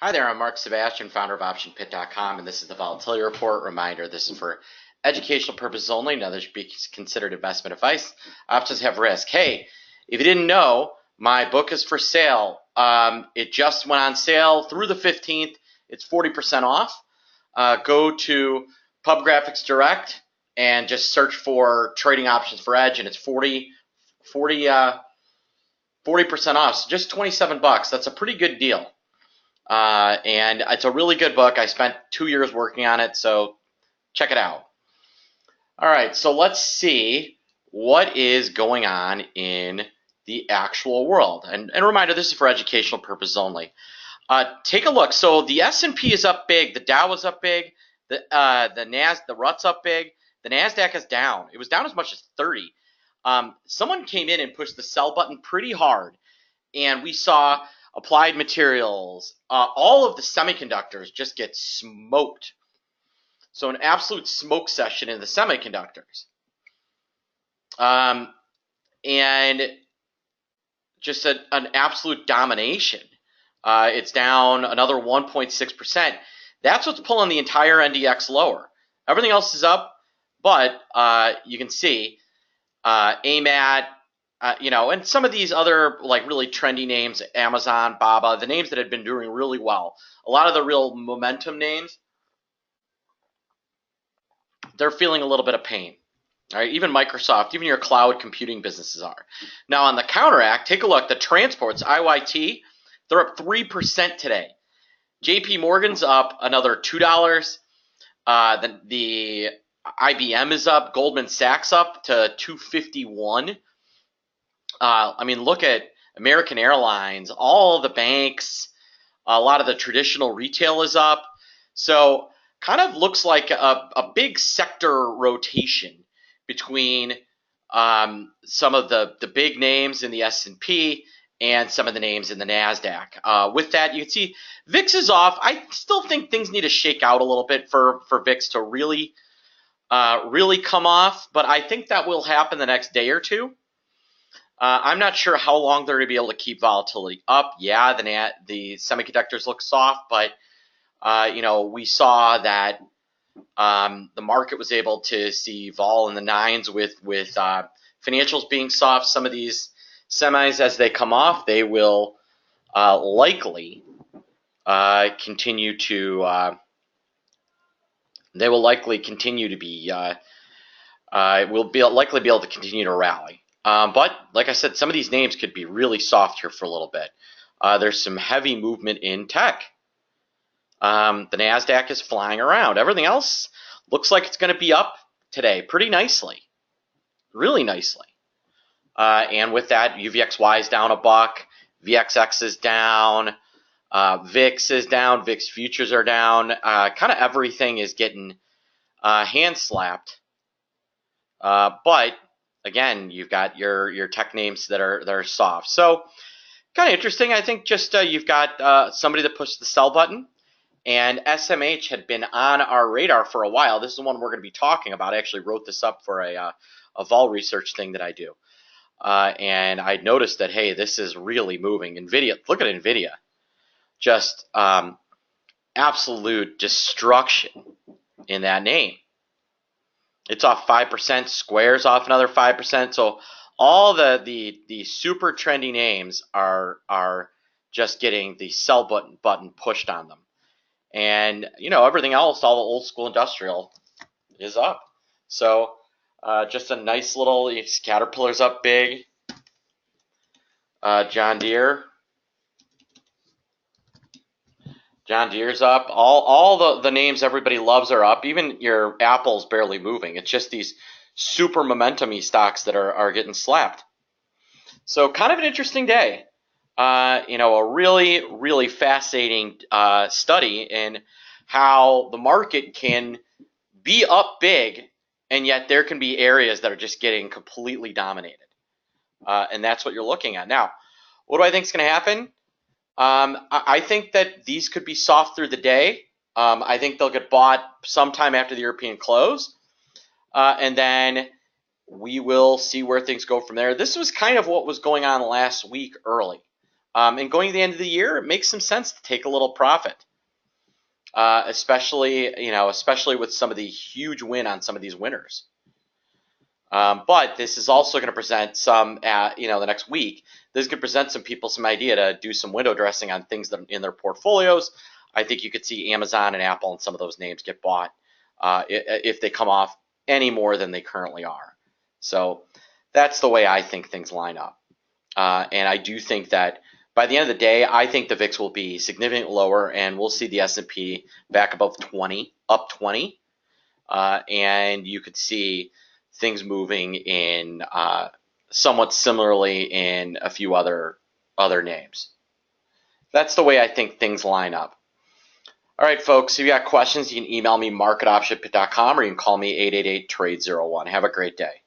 Hi there, I'm Mark Sebastian, founder of OptionPit.com, and this is the Volatility Report. Reminder, this is for educational purposes only. None of this should be considered investment advice. Options have risk. Hey, if you didn't know, my book is for sale. It just went on sale through the 15th. It's 40% off. Go to Pub Graphics Direct and just search for Trading Options for Edge, and it's 40% off. So just 27 bucks. That's a pretty good deal. And it's a really good book. I spent 2 years working on it, so check it out. All right, so let's see what is going on in the actual world. And reminder, this is for educational purposes only. Take a look. So the S&P is up big. The Dow is up big. The RUT's up big. The NASDAQ is down. It was down as much as 30. Someone came in and pushed the sell button pretty hard, and we saw Applied Materials, all of the semiconductors just get smoked. So an absolute smoke session in the semiconductors. And just an absolute domination. It's down another 1.6%. That's what's pulling the entire NDX lower. Everything else is up, but you can see AMAT, and some of these other like really trendy names, Amazon, Baba, the names that had been doing really well. A lot of the real momentum names, they're feeling a little bit of pain. All right, even Microsoft, even your cloud computing businesses are. Now on the counteract, take a look. The transports, IYT, they're up 3% today. JP Morgan's up another $2. The IBM is up. Goldman Sachs up to 251. Look at American Airlines, all the banks, a lot of the traditional retail is up. So kind of looks like a big sector rotation between some of the big names in the S&P and some of the names in the NASDAQ. With that, you can see VIX is off. I still think things need to shake out a little bit for VIX to really come off, but I think that will happen the next day or two. I'm not sure how long they're going to be able to keep volatility up. Yeah, the semiconductors look soft, but we saw that the market was able to see vol in the nines with financials being soft. Some of these semis, as they come off, they will likely continue to. They will likely continue to be. Likely be able to continue to rally. But like I said, some of these names could be really soft here for a little bit. There's some heavy movement in tech. The NASDAQ is flying around. Everything else looks like it's going to be up today pretty nicely, really nicely. And with that, UVXY is down a buck. VXX is down. VIX is down. VIX futures are down. Kind of everything is getting hand slapped. But again, you've got your tech names that are soft. So kind of interesting. I think just you've got somebody that pushed the sell button, and SMH had been on our radar for a while. This is the one we're going to be talking about. I actually wrote this up for a vol research thing that I do. And I noticed that, hey, this is really moving. NVIDIA, look at NVIDIA. Just absolute destruction in that name. It's off 5%. Square's off another 5%. So all the super trendy names are just getting the sell button pushed on them, and everything else, all the old school industrial, is up. So just a nice little Caterpillar's up big. John Deere's up. All the names everybody loves are up. Even your Apple's barely moving. It's just these super momentum-y stocks that are getting slapped. So kind of an interesting day. A really, really fascinating study in how the market can be up big, and yet there can be areas that are just getting completely dominated. And that's what you're looking at. Now, what do I think is going to happen? I think that these could be soft through the day. I think they'll get bought sometime after the European close. And then we will see where things go from there. This was kind of what was going on last week early. And going to the end of the year, it makes some sense to take a little profit, especially with some of the huge win on some of these winners. But this is also going to present some, the next week. This is going to present some people some idea to do some window dressing on things that are in their portfolios. I think you could see Amazon and Apple and some of those names get bought if they come off any more than they currently are. So that's the way I think things line up. And I do think that by the end of the day, I think the VIX will be significantly lower, and we'll see the S&P back above 20, up 20, and you could see things moving in somewhat similarly in a few other names. That's the way I think things line up. All right, folks, if you got questions, you can email me, mark@optionpit.com, or you can call me 888-TRADE-01. Have a great day.